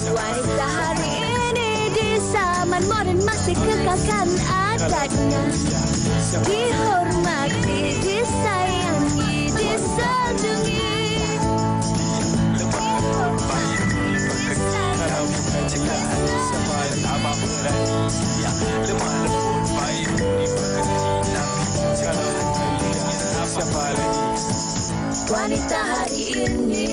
Wanita hari ini di zaman modern masih kekalkan adatnya. Dihormati, disayangi, disanjungi. Wanita hari ini.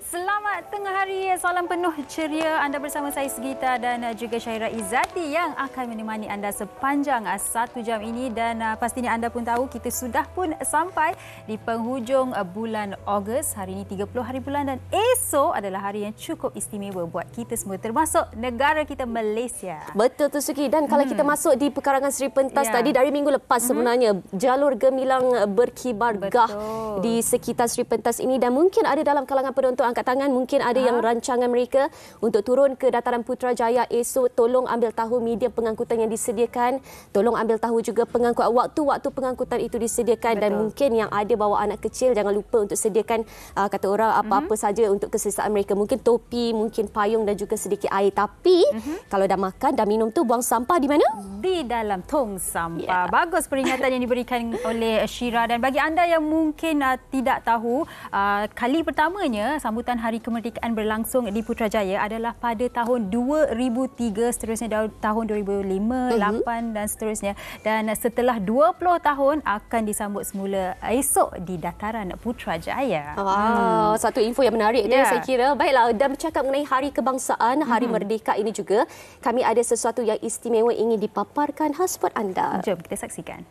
Selamat tengah hari, salam penuh ceria. Anda bersama saya Segita dan juga Syaira Izzati yang akan menemani anda sepanjang 1 jam ini. Dan pastinya anda pun tahu kita sudah pun sampai di penghujung bulan Ogos. Hari ini 30 hari bulan dan esok adalah hari yang cukup istimewa buat kita semua, termasuk negara kita Malaysia. Betul tu Suki. Dan kalau kita masuk di pekarangan Seri Pentas tadi, dari minggu lepas sebenarnya jalur gemilang berkibar gah di sekitar Seri Pentas ini. Dan mungkin ada dalam kalangan penonton angkat tangan, mungkin ada yang rancangan mereka untuk turun ke dataran Putrajaya esok. Tolong ambil tahu media pengangkutan yang disediakan, tolong ambil tahu juga waktu-waktu pengangkutan itu disediakan. Dan mungkin yang ada bawa anak kecil, jangan lupa untuk sediakan kata orang apa-apa saja untuk keselesaan mereka. Mungkin topi, mungkin payung dan juga sedikit air. Tapi kalau dah makan, dah minum tu, buang sampah di mana? Di dalam tong sampah. Bagus peringatan yang diberikan oleh Syira. Dan bagi anda yang mungkin tidak tahu, kali pertamanya sambutan Hari Kemerdekaan berlangsung di Putrajaya adalah pada tahun 2003, seterusnya tahun 2005, 2008 dan seterusnya. Dan setelah 20 tahun akan disambut semula esok di dataran Putrajaya. Satu info yang menarik tu saya kira. Baiklah, dan bercakap mengenai Hari Kebangsaan, Hari Merdeka ini juga, kami ada sesuatu yang istimewa ingin dipaparkan khas buat anda. Jom kita saksikan.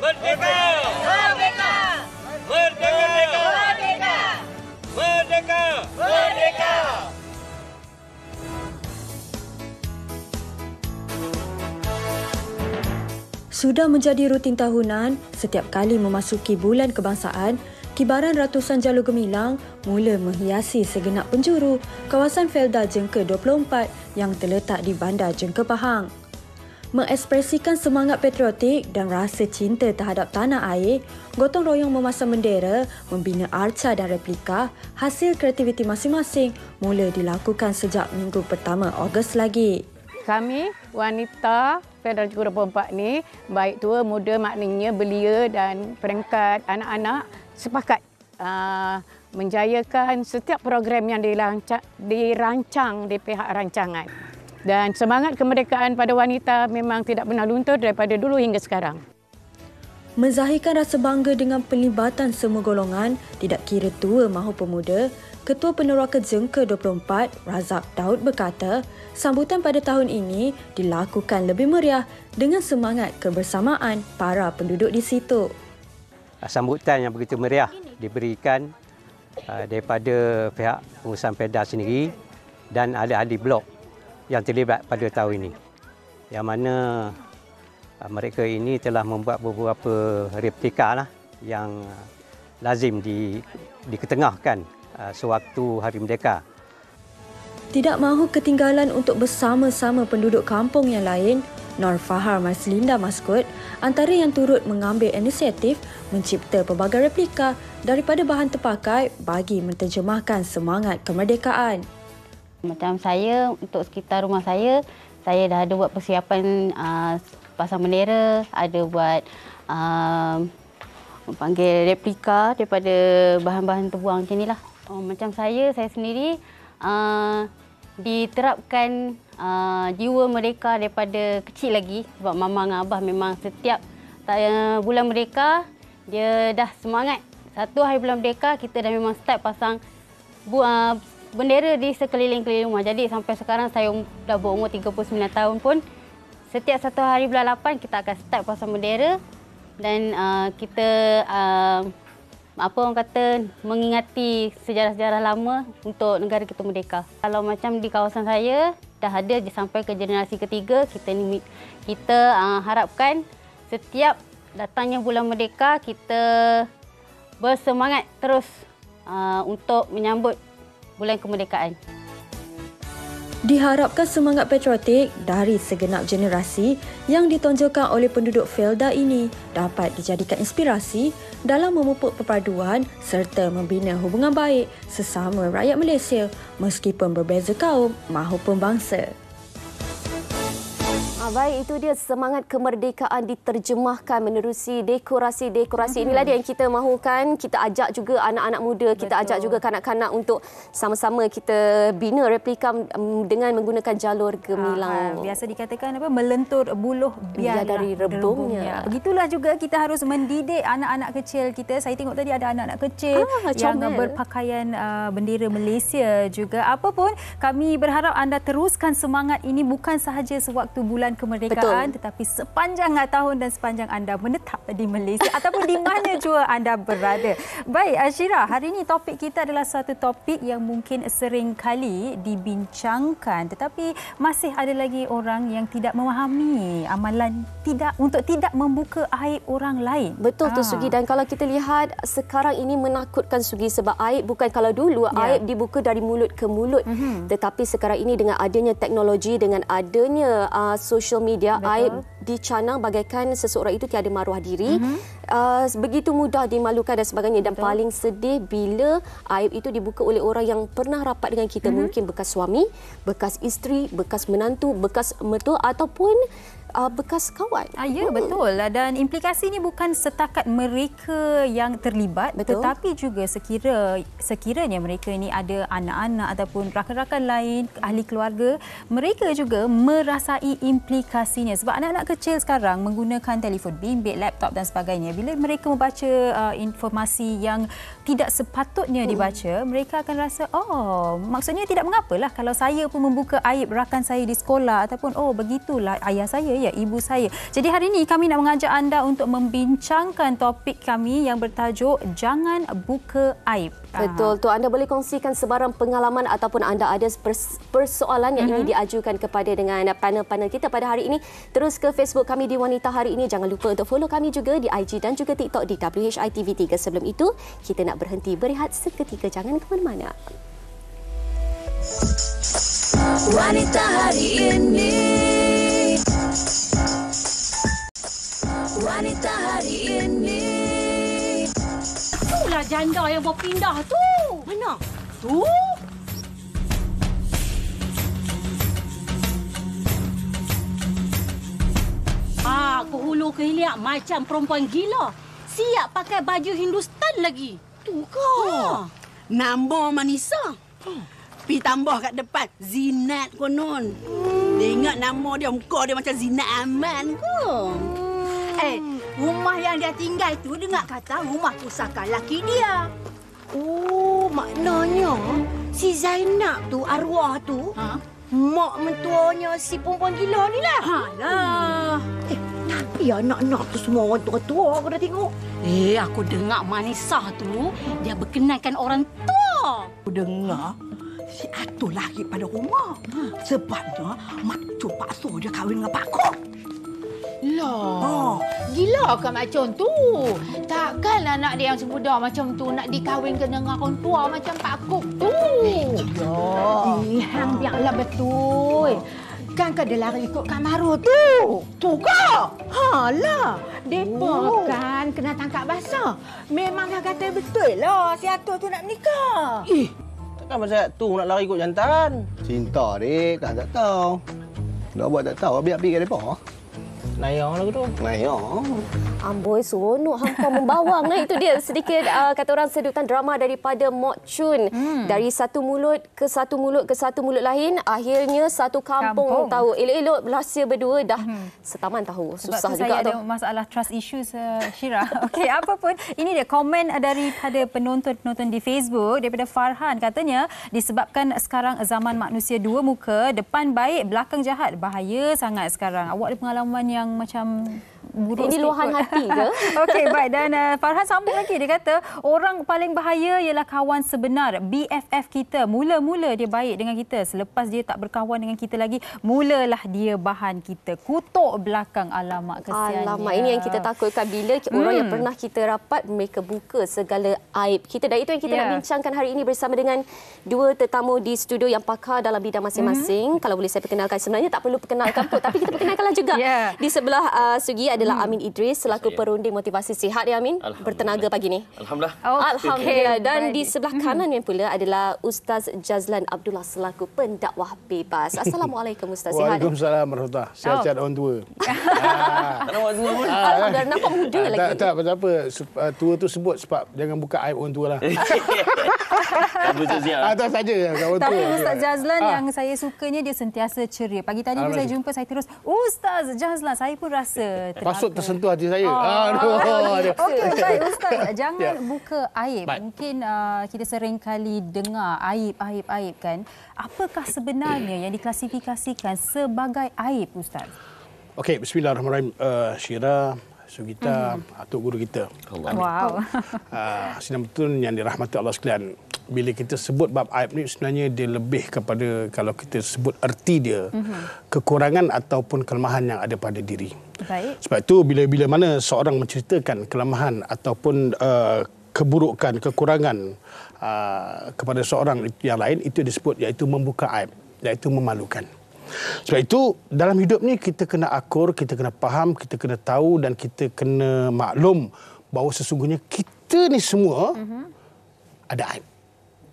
Merdeka! Merdeka! Merdeka! Merdeka! Merdeka! Merdeka! Sudah menjadi rutin tahunan, setiap kali memasuki bulan kebangsaan, kibaran ratusan jalur gemilang mula menghiasi segenap penjuru kawasan Felda Jengke 24 yang terletak di Bandar Jengke Pahang. Mengekspresikan semangat patriotik dan rasa cinta terhadap tanah air, gotong royong memasang bendera, membina arca dan replika hasil kreativiti masing-masing mula dilakukan sejak minggu pertama Ogos lagi. Kami wanita Felda Jengke 24 ni, baik tua muda, maknanya belia dan peringkat anak-anak sepakat menjayakan setiap program yang dirancang di pihak rancangan. Dan semangat kemerdekaan pada wanita memang tidak pernah luntur daripada dulu hingga sekarang. Menzahirkan rasa bangga dengan pelibatan semua golongan, tidak kira tua maupun muda, Ketua Peneroka Jengke 24, Razak Daud berkata, sambutan pada tahun ini dilakukan lebih meriah dengan semangat kebersamaan para penduduk di situ. Sambutan yang begitu meriah diberikan daripada pihak pengurusan Felda sendiri dan ahli-ahli blok yang terlibat pada tahun ini, yang mana mereka ini telah membuat beberapa replika yang lazim diketengahkan sewaktu Hari Merdeka. Tidak mahu ketinggalan untuk bersama-sama penduduk kampung yang lain, Nur Fahar Maslinda Maskut antara yang turut mengambil inisiatif mencipta pelbagai replika daripada bahan terpakai bagi menterjemahkan semangat kemerdekaan. Macam saya, untuk sekitar rumah saya dah ada buat persiapan pasang bendera, ada buat panggil replika daripada bahan-bahan terbuang macam inilah. Macam saya sendiri diterapkan jiwa merdeka daripada kecil lagi, sebab mama dengan abah memang setiap bulan merdeka dia dah semangat. Satu hari bulan merdeka kita dah memang start pasang bendera di sekeliling-keliling rumah. Jadi sampai sekarang saya dah berumur 39 tahun pun, setiap satu hari bulan 8 kita akan start pasang bendera dan kita mengingati sejarah-sejarah lama untuk negara kita merdeka. Kalau macam di kawasan saya dah ada sampai ke generasi ketiga, kita harapkan setiap datangnya bulan merdeka kita bersemangat terus untuk menyambut bulan kemerdekaan. Diharapkan semangat patriotik dari segenap generasi yang ditonjolkan oleh penduduk Felda ini dapat dijadikan inspirasi dalam memupuk perpaduan serta membina hubungan baik sesama rakyat Malaysia meskipun berbeza kaum mahupun bangsa. Baik, itu dia semangat kemerdekaan diterjemahkan menerusi dekorasi-dekorasi. Inilah dia yang kita mahukan. Kita ajak juga anak-anak muda, kita ajak juga kanak-kanak untuk sama-sama kita bina replika dengan menggunakan jalur gemilang. Biasa dikatakan apa, melentur buluh biar dari rebungnya. Begitulah juga kita harus mendidik anak-anak kecil kita. Saya tengok tadi ada anak-anak kecil yang berpakaian bendera Malaysia juga. Apapun, kami berharap anda teruskan semangat ini bukan sahaja sewaktu bulan kemerdekaan, tetapi sepanjang tahun dan sepanjang anda menetap di Malaysia ataupun di mana jua anda berada. Baik, Ashira, hari ini topik kita adalah satu topik yang mungkin sering kali dibincangkan, tetapi masih ada lagi orang yang tidak memahami amalan untuk tidak membuka aib orang lain. Betul tu Sugi, dan kalau kita lihat sekarang ini menakutkan Sugi, sebab aib bukan kalau dulu aib dibuka dari mulut ke mulut, tetapi sekarang ini dengan adanya teknologi, dengan adanya social media, aib dicanang bagaikan seseorang itu tiada maruah diri. Begitu mudah dimalukan dan sebagainya. Dan paling sedih bila aib itu dibuka oleh orang yang pernah rapat dengan kita. Mungkin bekas suami, bekas isteri, bekas menantu, bekas mertua ataupun bekas kawan. Ya, betul. Dan implikasi ini bukan setakat mereka yang terlibat, tetapi juga sekiranya mereka ini ada anak-anak ataupun rakan-rakan lain, ahli keluarga, mereka juga merasai implikasinya. Sebab anak-anak kecil sekarang menggunakan telefon bimbit, laptop dan sebagainya. Bila mereka membaca informasi yang tidak sepatutnya dibaca, mereka akan rasa, maksudnya tidak mengapalah kalau saya pun membuka aib rakan saya di sekolah ataupun begitulah ayah saya, ibu saya. Jadi hari ini kami nak mengajak anda untuk membincangkan topik kami yang bertajuk Jangan Buka Aib. Betul tu, anda boleh kongsikan sebarang pengalaman ataupun anda ada persoalan yang ingin diajukan kepada dengan panel-panel kita pada hari ini. Terus ke Facebook kami di Wanita Hari Ini. Jangan lupa untuk follow kami juga di IG dan juga TikTok di WHITV3. Sebelum itu, kita nak berhenti berehat seketika. Jangan ke mana-mana. Wanita Hari Ini. Wanita Hari Ini. Itulah janda yang berpindah tu. Mana? Tu. Ke hulu ke hilir macam perempuan gila. Siap pakai baju Hindustan lagi. Tu kau. Nama Manisa. Pi tambah kat depan Zinat konon. Tengok nama dia, muka dia macam Zinat Aman kot. Rumah yang dia tinggal tu dengar kata rumah pusaka laki dia. Oh, maknanya si Zainab tu, arwah tu, mak mentuanya si perempuan gila ni lah. Alah. Tapi anak-anak tu semua orang tua-tua aku dah tengok. Aku dengar Manisa tu dia berkenalkan orang tua. Aku dengar si Atul lari pada rumah. Sebabnya mak cu paksa dia kahwin dengan Pak Kok. Lah, gila kan macam tu? Takkan anak dia yang semuda macam tu nak dikahwinkan dengan orang tua macam Pak Kok tu? Hang biarlah betul. Kan kau dia lari ikut Kak Maru tu. Tu kau? Halah, depa kan kena tangkap basah. Memang dah kata betul lah si Atul tu nak menikah. Takkan masa tu nak lari ikut jantan? Cinta, dek. Tak tahu. Nak buat tak tahu. Biar pergi ke mereka. Nayang lah tu. Nayang. Amboi, seronok hampa membawang. Nah, itu dia sedikit kata orang sedutan drama daripada Mok Chun. Dari satu mulut ke satu mulut lain, akhirnya satu kampung tahu. Elok-elok rahsia berdua dah setaman tahu. Susah sebab juga saya ada masalah trust issues, Syira. Okey, apa pun, ini dia komen daripada penonton di Facebook daripada Farhan. Katanya disebabkan sekarang zaman manusia dua muka, depan baik, belakang jahat. Bahaya sangat sekarang. Awak ada pengalaman yang macam buruk ini sikit luahan kot. hati ke? Okey, baik. Dan Farhan sambung lagi. Dia kata, orang paling bahaya ialah kawan sebenar. BFF kita. Mula-mula dia baik dengan kita. Selepas dia tak berkawan dengan kita lagi, mulalah dia bahan kita. Kutuk belakang. Alamak, kesiannya. Alamak, ini yang kita takutkan bila orang yang pernah kita rapat, mereka buka segala aib kita. Dan itu yang kita nak bincangkan hari ini bersama dengan dua tetamu di studio yang pakar dalam bidang masing-masing. Kalau boleh saya perkenalkan, sebenarnya tak perlu perkenalkan pun, tapi kita perkenalkanlah juga. Di sebelah Sugi adalah Amin Idris selaku perunding motivasi sihat. Ya Amin, bertenaga pagi ni. Alhamdulillah. Alhamdulillah. Dan di sebelah kanannya pula adalah Ustaz Jazlan Abdullah selaku pendakwah bebas. Assalamualaikum Ustaz, sihat? Waalaikumsalam warahmatullahi. Sihat-sihat orang tua. Tak nak buat tua pun. Alhamdulillah, nampak muda lagi. Tak apa. Tua tu sebut sebab jangan buka aib orang tua lah. Tak saja kawan tua. Tapi Ustaz Jazlan yang saya sukanya, dia sentiasa ceria. Pagi tadi bila saya jumpa, saya terus, Ustaz Jazlan, saya pun rasa pasut tersentuh hati saya. Okey, baik Ustaz. Jangan buka aib. Mungkin kita sering kali dengar aib kan. Apakah sebenarnya yang diklasifikasikan sebagai aib, Ustaz? Okey, bismillahirrahmanirrahim. Syira, Sugita, Atuk Guru kita. Wow. Sidang betul yang dirahmati Allah sekalian. Bila kita sebut bab aib ni, sebenarnya dia lebih kepada, kalau kita sebut erti dia, kekurangan ataupun kelemahan yang ada pada diri. Baik. Sebab itu bila mana seorang menceritakan kelemahan ataupun keburukan, kekurangan kepada seorang yang lain, itu disebut iaitu membuka aib, iaitu memalukan. Sebab itu dalam hidup ni kita kena akur, kita kena faham, kita kena tahu dan kita kena maklum bahawa sesungguhnya kita ni semua ada aib.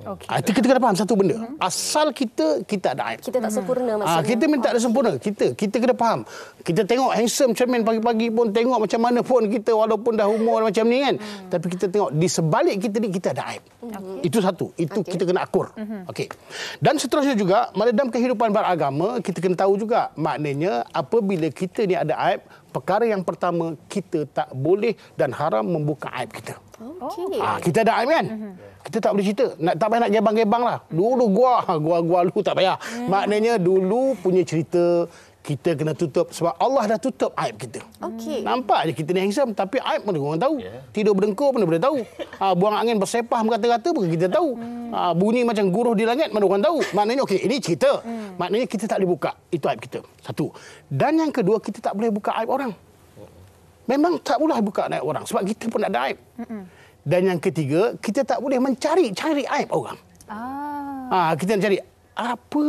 Okay. Itu kita kena faham satu benda. Asal kita ada aib. Kita tak sempurna maksudnya. Kita minta ada sempurna. Kita kena faham. Kita tengok handsome cermin pagi-pagi pun, tengok macam mana pun kita walaupun dah umur macam ni kan. Tapi kita tengok di sebalik kita ni kita ada aib. Itu satu. Itu kita kena akur. Okey. Dan seterusnya juga, dalam kehidupan beragama kita kena tahu juga maknanya apabila kita ni ada aib, perkara yang pertama kita tak boleh dan haram membuka aib kita. Kita ada aib kan? Kita tak boleh cerita. Tak payah nak gebang-gebang lah. Dulu gua lu tak payah. Maknanya dulu punya cerita kita kena tutup sebab Allah dah tutup aib kita. Nampak je kita ni handsome tapi aib mana orang tahu. Tidur berdengkur mana boleh tahu. Buang angin bersepah berkata-kata pun kita tahu. Bunyi macam guruh di langit mana orang tahu. Maknanya okey, ini cerita. Maknanya kita tak boleh buka. Itu aib kita. Satu. Dan yang kedua, kita tak boleh buka aib orang. Memang tak boleh buka aib orang sebab kita pun ada aib. Dan yang ketiga, kita tak boleh cari aib orang. Kita nak cari apa?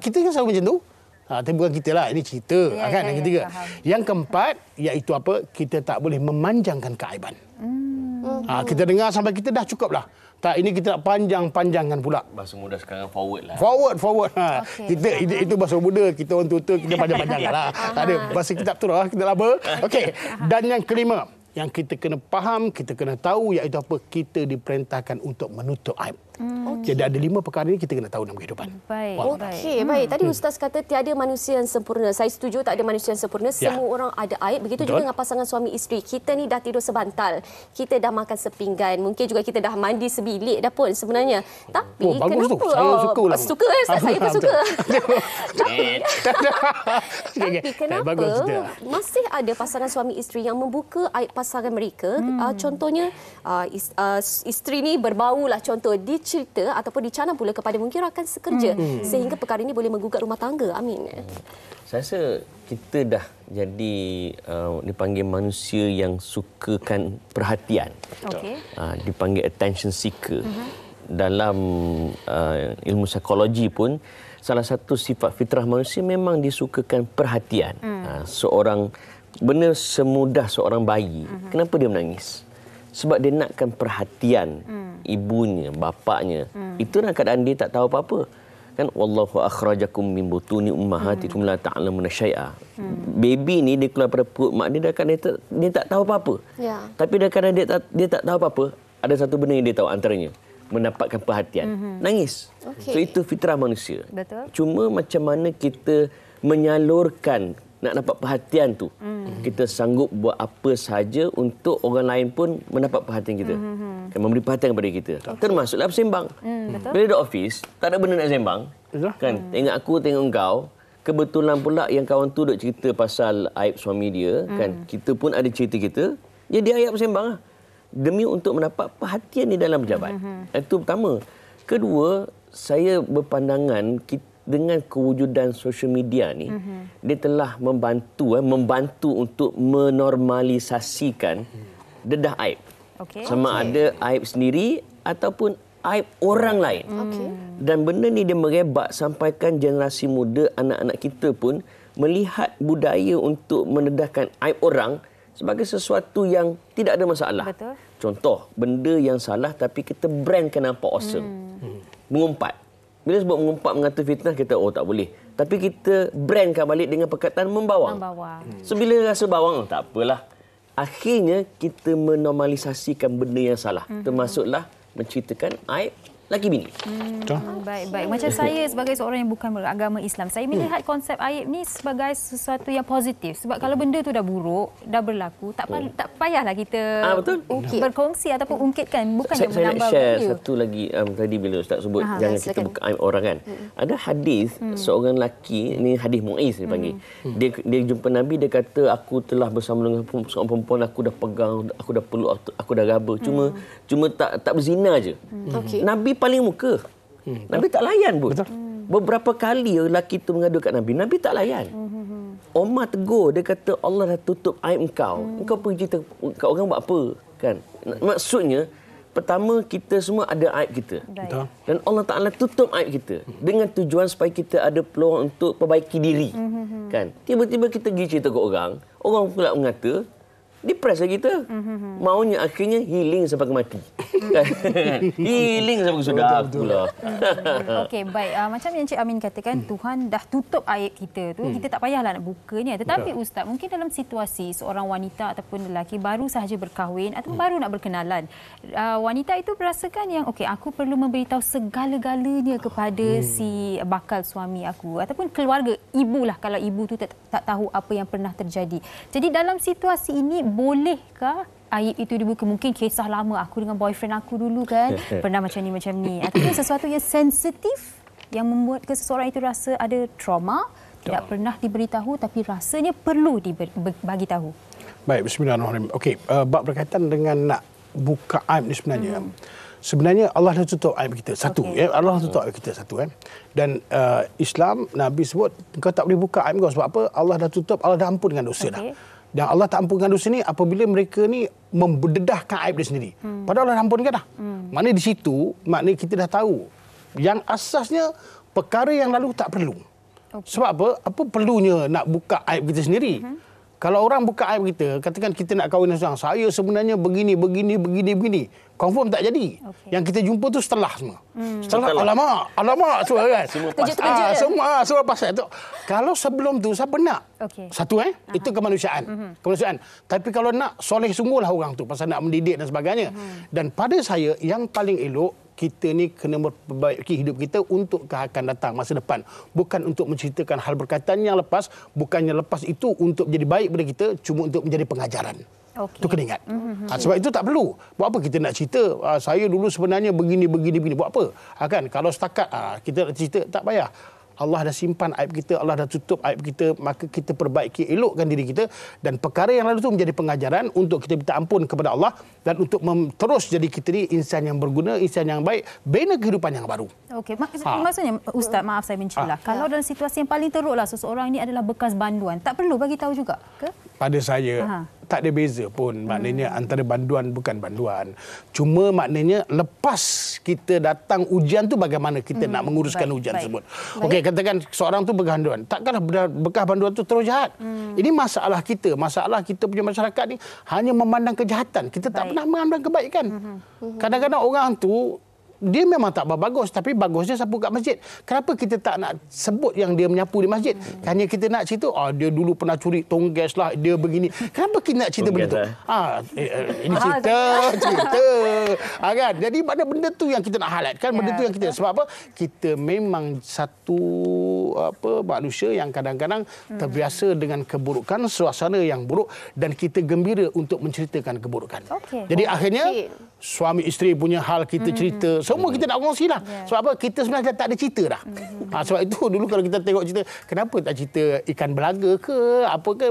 Kita kan selalu macam tu. Tapi bukan kita lah, ini cerita. Kan? Yang ketiga. Yang keempat, iaitu apa? Kita tak boleh memanjangkan keaiban. Kita dengar sampai kita dah cukup lah. Tak, ini kita nak panjangkan pula. Bahasa muda sekarang forward lah. Forward. Kita itu bahasa muda, kita orang tua kita panjang-panjang lah. Tak ada bahasa kitab tu lah, kita laba. Okey. Dan yang kelima, yang kita kena faham, kita kena tahu iaitu apa? Kita diperintahkan untuk menutup aib. Jadi ada 5 perkara ini kita kena tahu dalam kehidupan. Baik. Tadi Ustaz kata tiada manusia yang sempurna. Saya setuju tak ada manusia yang sempurna. Semua orang ada aib. Begitu juga dengan pasangan suami isteri. Kita ni dah tidur sebantal. Kita dah makan sepinggan. Mungkin juga kita dah mandi sebilik dah pun sebenarnya. Tapi kenapa? Saya suka lah. Suka saya pun suka. Tapi kenapa masih ada pasangan suami isteri yang membuka aib pasangan mereka? Contohnya isteri ni berbau lah, contoh dicerita ataupun dicanang pula kepada mungkin rakan sekerja sehingga perkara ini boleh menggugat rumah tangga. Amin. Saya rasa kita dah jadi dipanggil manusia yang sukakan perhatian. Dipanggil attention seeker. Dalam ilmu psikologi pun salah satu sifat fitrah manusia memang disukakan perhatian. Seorang benar semudah seorang bayi, kenapa dia menangis? Sebab dia nakkan perhatian ibunya, bapaknya. Itu dalam keadaan dia tak tahu apa-apa. Kan wallahu akhrajakum min butuni ummahatikum la ta'lamuna syai'a. Baby ni dia keluar pada perut mak dia, dia tak tahu apa-apa. Tapi dalam keadaan dia tak tahu apa-apa, ada satu benda yang dia tahu, antaranya mendapatkan perhatian. Nangis. So itu fitrah manusia. Betul. Cuma macam mana kita menyalurkan nak dapat perhatian tu. Kita sanggup buat apa sahaja untuk orang lain pun mendapat perhatian kita. Memberi perhatian kepada kita. Termasuklah bersembang. Bila di office, tak ada benda nak sembang. Kan? Tengok aku, tengok engkau. kebetulan pula yang kawan tu duk cerita pasal aib suami dia, kan. Kita pun ada cerita kita. Jadi ayat bersembang lah. Demi untuk mendapat perhatian di dalam pejabat. Itu pertama. Kedua, saya berpandangan dengan kewujudan social media ni, dia telah membantu untuk menormalisasikan dedah aib. Sama ada aib sendiri ataupun aib orang lain. Dan benda ni dia merebak sampaikan generasi muda, anak-anak kita pun melihat budaya untuk mendedahkan aib orang sebagai sesuatu yang tidak ada masalah. Betul. Contoh, benda yang salah tapi kita brandkan nampak awesome. Mengumpat. Bila sebut mengumpat mengata fitnah, kita tak boleh. Tapi kita brandkan balik dengan perkataan membawang. So bila rasa bawang, tak apalah. Akhirnya kita menormalisasikan benda yang salah. Termasuklah menceritakan aib laki bini. Baik. Macam saya sebagai seorang yang bukan beragama Islam, saya melihat konsep aib ni sebagai sesuatu yang positif. Sebab kalau benda tu dah buruk, dah berlaku, tak payahlah kita berkongsi ataupun ungkitkan. Bukan yang menambah saya nak share satu lagi. Tadi bila Ustaz sebut jangan kita buka aib orang, kan. Ada hadis seorang lelaki, ni hadis Muiz dipanggil. Dia jumpa Nabi, dia kata, aku telah bersama dengan seorang perempuan, aku dah pegang, aku dah peluk, aku dah raba. Cuma tak berzina je. Nabi paling muka. Nabi tak layan pun. Beberapa kali lelaki itu mengadu kat Nabi, Nabi tak layan. Umar tegur, dia kata Allah dah tutup aib engkau. Engkau pergi cerita kat orang buat apa, kan? Maksudnya, pertama kita semua ada aib kita. Dan Allah Taala tutup aib kita dengan tujuan supaya kita ada peluang untuk perbaiki diri. Kan? Tiba-tiba kita pergi cerita kat orang pula mengata depress kita. Maunya akhirnya healing sampai ke mati. Healing sampai ke sudah pula. Okey, baik. Macam yang Cik Amin katakan, Tuhan dah tutup aib kita tu. Kita tak payahlah nak bukanya. Tetapi Ustaz, mungkin dalam situasi seorang wanita ataupun lelaki baru sahaja berkahwin atau baru nak berkenalan, wanita itu merasakan yang okey, aku perlu memberitahu segala-galanya kepada si bakal suami aku ataupun keluarga, ibulah kalau ibu tu tak tahu apa yang pernah terjadi. Jadi dalam situasi ini, bolehkah aib itu dibuka? Mungkin kisah lama aku dengan boyfriend aku dulu, kan, pernah macam ni. Ataupun sesuatu yang sensitif yang membuat seseorang itu rasa ada trauma, tidak pernah diberitahu tapi rasanya perlu dibagi tahu. Baik, bismillahirrahmanirrahim. Okey, bab berkaitan dengan nak buka aib ni sebenarnya Allah dah tutup aib kita. Satu, Allah dah tutup aib kita, satu, kan. Dan Islam, Nabi sebut kau tak boleh buka aib kau sebab apa? Allah dah tutup, Allah dah ampunkan dosa dah. Dan Allah tak ampunkan dosa ni apabila mereka ni membededahkan aib dia sendiri. Padahal Allah dah ampunkan dah. Maknanya di situ, maknanya kita dah tahu yang asasnya perkara yang lalu tak perlu. Sebab apa? Apa perlunya nak buka aib kita sendiri? Kalau orang buka aib kita, katakan kita nak kahwin dengan orang, saya sebenarnya begini. Confirm tak jadi. Yang kita jumpa tu setelah semua. Setelah alamak semua, kan. Semua pasal tu. Kalau sebelum tu siapa nak? Satu, itu kemanusiaan. Tapi kalau nak, soleh sungguhlah orang tu pasal nak mendidik dan sebagainya. Dan pada saya yang paling elok, kita ni kena memperbaiki hidup kita untuk ke akan datang masa depan, bukan untuk menceritakan hal berkaitan yang lepas. Bukannya lepas itu untuk menjadi baik pada kita, cuma untuk menjadi pengajaran. Itu kena ingat. Sebab itu tak perlu. Buat apa kita nak cerita saya dulu sebenarnya begini. Buat apa? Kan, kalau setakat kita nak cerita, tak payah. Allah dah simpan aib kita, Allah dah tutup aib kita, maka kita perbaiki, elokkan diri kita, dan perkara yang lalu itu menjadi pengajaran untuk kita minta ampun kepada Allah dan untuk terus jadi kita ni insan yang berguna, insan yang baik, bina kehidupan yang baru. Okey, maksudnya Ustaz, maaf saya mencilah. Kalau dalam situasi yang paling teruklah seseorang ini adalah bekas banduan, tak perlu bagi tahu juga ke? Pada saya tak ada beza pun, maknanya antara banduan bukan banduan. Cuma maknanya lepas kita datang ujian tu bagaimana kita nak menguruskan ujian tersebut. Okey, katakan seorang tu bekas banduan. Takkanlah bekas banduan tu terus jahat. Ini masalah kita punya masyarakat ni hanya memandang kejahatan. Kita tak pernah memandang kebaikan. Kadang-kadang orang tu dia memang tak bagus, tapi bagusnya sapu kat masjid. Kenapa kita tak nak sebut yang dia menyapu di masjid? Hanya kita nak cerita, dia dulu pernah curi tonggas lah, dia begini. Kenapa kita nak cerita benda tu? Ini cerita. Kan? Jadi benda tu yang kita nak highlightkan, benda tu yang kita, sebab apa? Kita memang satu manusia yang kadang-kadang terbiasa dengan keburukan, suasana yang buruk, dan kita gembira untuk menceritakan keburukan. Jadi akhirnya suami isteri punya hal kita cerita, Semua kita nak kongsilah. Sebab apa? Kita sebenarnya tak ada cerita dah. Sebab itu dulu kalau kita tengok cerita, kenapa tak cerita ikan belaga ke, apa ke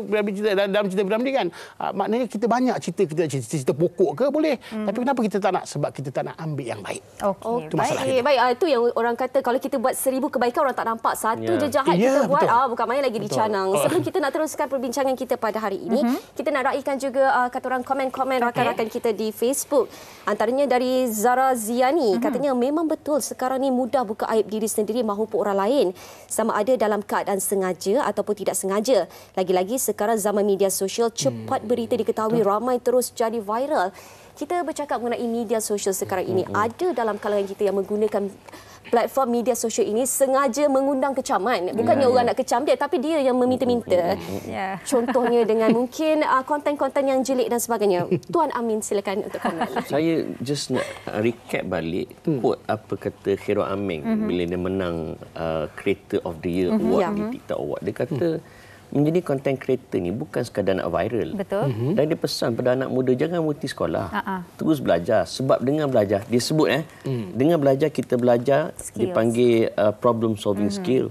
dalam cerita Piramli kan? Maknanya kita banyak cerita, kita cerita pokok ke boleh. Tapi kenapa kita tak nak? Sebab kita tak nak ambil yang baik. Okey, Itu masalah kita. baik. Itu yang orang kata kalau kita buat 1000 kebaikan orang tak nampak. Satu je jahat kita buat, bukan main lagi dicanang. Sebelum kita nak teruskan perbincangan kita pada hari ini, kita nak raikan juga kata orang komen-komen rakan-rakan kita di Facebook. Antaranya dari Zara Ziani, katanya memang betul sekarang ni mudah buka aib diri sendiri maupun orang lain, sama ada dalam keadaan sengaja ataupun tidak sengaja. Lagi-lagi sekarang zaman media sosial, cepat berita diketahui, ramai terus jadi viral. Kita bercakap mengenai media sosial sekarang ini. Ada dalam kalangan kita yang menggunakan platform media sosial ini sengaja mengundang kecaman. Bukannya orang nak kecam dia, tapi dia yang meminta-minta. Contohnya dengan mungkin konten-konten yang jelek dan sebagainya. Tuan Amin, silakan untuk komen. Saya just nak recap balik quote apa kata Khairul Aming bila dia menang Creator of the Year Award di TikTok Award. Dia kata menjadi content creator ni bukan sekadar nak viral. Betul. Dan dia pesan pada anak muda jangan berhenti sekolah. Terus belajar. Sebab dengan belajar, dia sebut dengan belajar kita belajar skills. Dipanggil problem solving skill,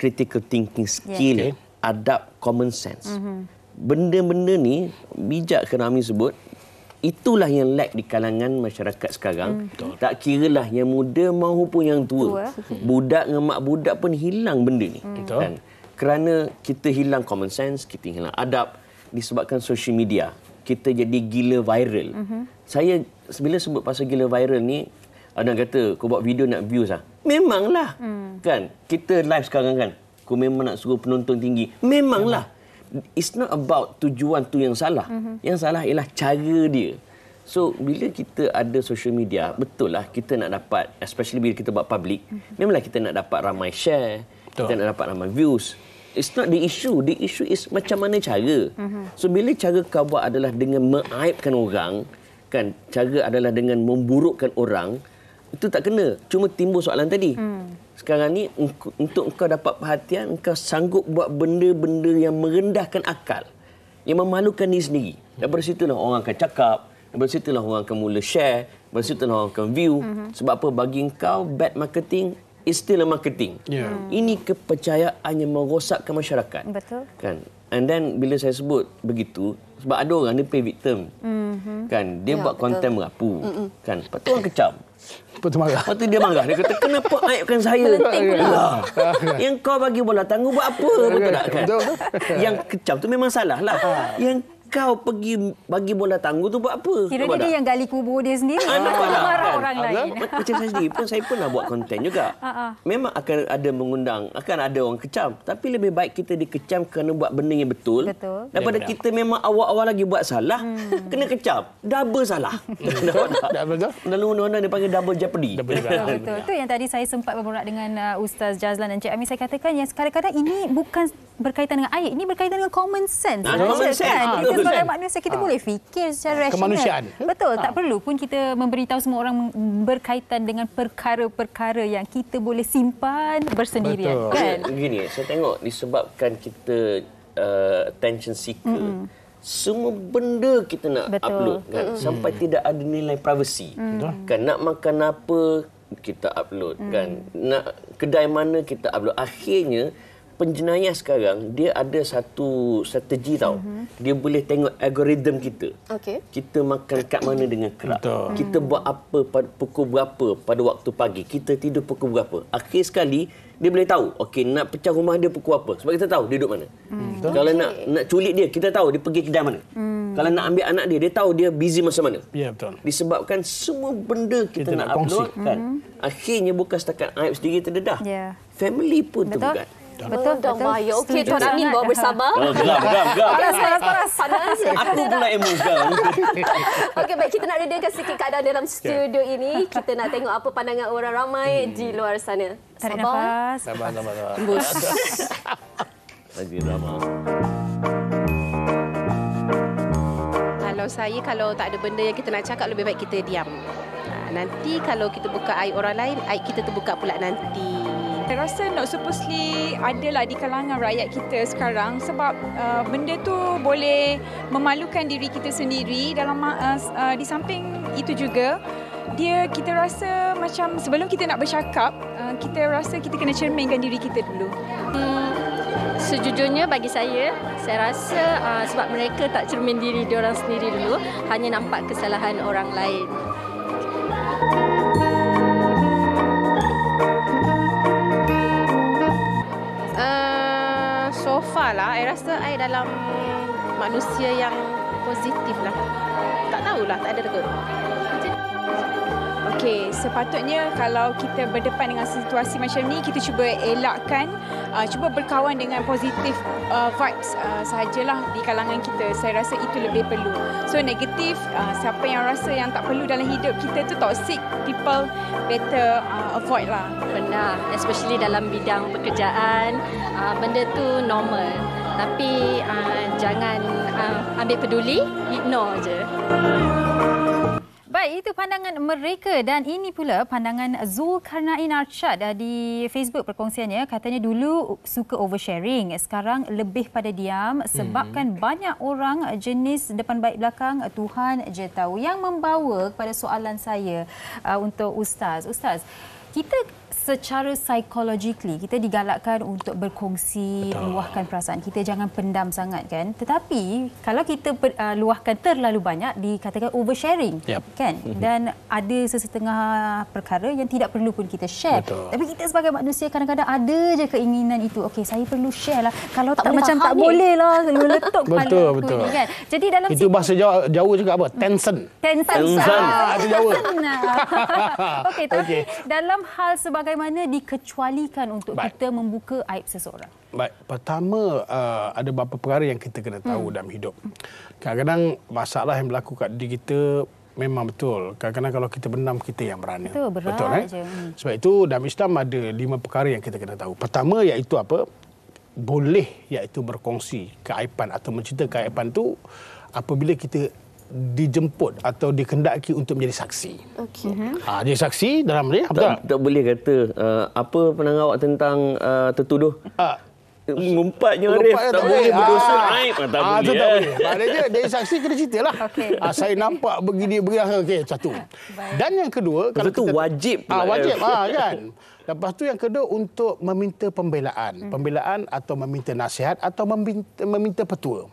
critical thinking skill, adab, common sense. Benda-benda ni bijak Khairul sebut. Itulah yang lack di kalangan masyarakat sekarang. Tak kiralah yang muda maupun yang tua. Budak dengan mak budak pun hilang benda ni. Kan? Kerana kita hilang common sense, kita hilang adab disebabkan social media. Kita jadi gila viral. Saya bila sebut pasal gila viral ni, ada yang kata kau buat video nak views lah. Memanglah. Kan? Kita live sekarang kan. Kau memang nak suruh penonton tinggi. Memanglah. It's not about tujuan tu yang salah. Yang salah ialah cara dia. So, bila kita ada social media, betul lah kita nak dapat, especially bila kita buat public, memanglah kita nak dapat ramai share, kita nak dapat ramai views. It's not the issue. The issue is macam mana cara. So, bila cara kau buat adalah dengan mengaibkan orang, kan, cara adalah dengan memburukkan orang, itu tak kena. Cuma timbul soalan tadi. Sekarang ni, untuk engkau dapat perhatian, engkau sanggup buat benda-benda yang merendahkan akal, yang memalukan diri sendiri. Daripada situlah orang akan cakap, daripada situlah orang akan mula share, daripada situlah orang akan view. Sebab apa? Bagi engkau, bad marketing is still a marketing. Ini kepercayaan yang merosakkan masyarakat. Betul. Kan? And then bila saya sebut begitu, sebab ada orang dia play victim. Kan? Dia buat konten merapu. Kan? Lepas tu orang kecam. Lepas tu marah. Lepas tu dia marah. Dia kata, kenapa aibkan saya? Yang kau bagi bola tangguh buat apa? Betul tak? Kan? Yang kecam tu memang salah lah. Yang kau pergi bagi bola tangguh tu buat apa? Kira-kira dia yang gali kubur dia sendiri. Marah orang lain. Macam saya sendiri pun, saya pernah buat konten juga. Memang akan ada mengundang, akan ada orang kecam. Tapi lebih baik kita dikecam kerana buat benda yang betul. Daripada kita memang awal-awal lagi buat salah, kena kecam. Double salah. Dalam undang-undang dia panggil double jeopardy. Betul. Itu yang tadi saya sempat berborak dengan Ustaz Jazlan dan Cik Amin. Saya katakan yang kadang-kadang ini bukan berkaitan dengan aib. Ini berkaitan dengan common sense. Common sense. Kita sebagai manusia, kita boleh fikir secara rasional. Kemanusiaan. Betul. Tak perlu pun kita memberitahu semua orang berkaitan dengan perkara-perkara yang kita boleh simpan bersendirian. Betul. Kan? Begini, saya tengok disebabkan kita attention seeker. Semua benda kita nak upload. Kan? Sampai tidak ada nilai privacy. Kan? Nak makan apa, kita upload. Kan? Nak kedai mana, kita upload. Akhirnya, penjenayah sekarang dia ada satu strategi tau. Dia boleh tengok algoritma kita. Kita makan kat mana dengan kerap. Kita buat apa pada pukul berapa pada waktu pagi. Kita tidur pukul berapa. Akhir sekali dia boleh tahu. Okey, nak pecah rumah dia pukul apa. Sebab kita tahu dia duduk mana. Kalau nak culik dia, kita tahu dia pergi kedai mana. Kalau nak ambil anak dia, dia tahu dia busy masa mana. Ya, betul. Disebabkan semua benda kita nak upload kan. Akhirnya bukan setakat aib sendiri terdedah. Family pun tergugat. Betul. Okey, Tuan Amin bawa bersabar. Geram. Panas. Aku pula emo sekarang. Okey, baik. Kita nak redakan sikit keadaan dalam studio ini. Kita nak tengok apa pandangan orang ramai di luar sana. Tarik nafas. Sabar. Bus. Lagi drama. Kalau tak ada benda yang kita nak cakap, lebih baik kita diam. Nanti kalau kita buka aib orang lain, aib kita terbuka pula nanti. Saya rasa not supposedly adalah di kalangan rakyat kita sekarang sebab benda tu boleh memalukan diri kita sendiri. Di samping itu juga kita rasa macam sebelum kita nak bercakap, kita rasa kita kena cerminkan diri kita dulu. Sejujurnya bagi saya rasa sebab mereka tak cermin diri diorang sendiri dulu, hanya nampak kesalahan orang lain. So far lah, I rasa I dalam manusia yang positif lah. Tak tahulah, tak ada tegur. Okey, sepatutnya kalau kita berdepan dengan situasi macam ni, kita cuba elakkan, cuba berkawan dengan positif vibes sahajalah di kalangan kita. Saya rasa itu lebih perlu. So negatif, siapa yang rasa yang tak perlu dalam hidup kita tu toxic people, better avoid lah. Benar, especially dalam bidang pekerjaan, benda tu normal. Tapi jangan ambil peduli, ignore je. Baik, itu pandangan mereka dan ini pula pandangan Zulkarnain Arsyad di Facebook perkongsiannya. Katanya dulu suka oversharing, sekarang lebih pada diam sebabkan banyak orang jenis depan baik belakang Tuhan je tahu. Yang membawa kepada soalan saya untuk Ustaz. Ustaz, kita secara psychologically kita digalakkan untuk berkongsi, luahkan perasaan kita, jangan pendam sangat kan. Tetapi kalau kita luahkan terlalu banyak dikatakan oversharing, kan? Dan ada sesetengah perkara yang tidak perlu pun kita share. Tapi kita sebagai manusia kadang-kadang ada je keinginan itu. Okey, saya perlu share lah. Kalau tak macam tak boleh lah, meletup kepala aku ni kan. Jadi dalam itu bahasa Jawa juga apa? Tension. Tension. Itu Jawa. Okey, tapi dalam hal sebagaimana dikecualikan untuk kita membuka aib seseorang? Baik, pertama ada beberapa perkara yang kita kena tahu dalam hidup. Kadang-kadang masalah yang berlaku kat diri kita memang betul. Kadang-kadang kalau kita benam, kita yang berana. Betul je. Sebab itu dalam Islam ada 5 perkara yang kita kena tahu. Pertama iaitu apa? Boleh iaitu berkongsi keaiban atau mencerita keaiban tu apabila kita dijemput atau dikehendaki untuk menjadi saksi. Okey. Jadi saksi dalam ni apa tak boleh kata apa pandangan awak tentang tertuduh? Ngumpatnya Arif tak boleh berdosa aib. Tak boleh. Tak boleh. Maknanya dari saksi kena ceritalah. Saya nampak begini. Okey, satu. Dan yang kedua, kalau itu wajib. Wajib kan. Lepas tu yang kedua untuk meminta pembelaan. Pembelaan atau meminta nasihat atau meminta petua.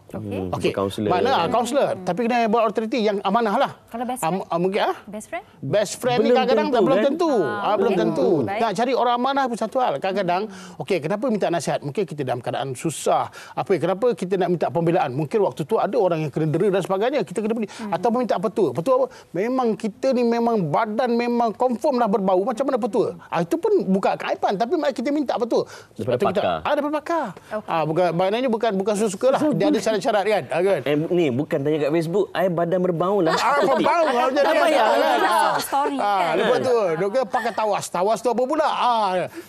Okey. Mana kaunselor. Tapi kena buat authority yang amanah lah. Kalau best friend? Mungkin best friend? Best friend ni kadang-kadang belum tentu. Belum tentu. Nak cari orang amanah pun satu hal. Kadang-kadang, okey, kenapa minta nasihat? Mungkin kita dalam keadaan susah. Kenapa kita nak minta pembelaan? Mungkin waktu tu ada orang yang kena dera dan sebagainya. Kita kena beri. Atau minta petua. Petua apa? Memang kita ni memang badan memang confirm dah berbau. Macam mana petua? Itu pun buka keaiban, tapi kita minta apa tu? Daripada pakar. Bukan, maknanya bukan suka-suka lah. Dia ada syarat-syarat kan. Ni bukan tanya kat Facebook, badan berbau lah. Berbau lah. Tak payah lah. Story. Lepas tu, dia pakai tawas. Tawas tu apa pula?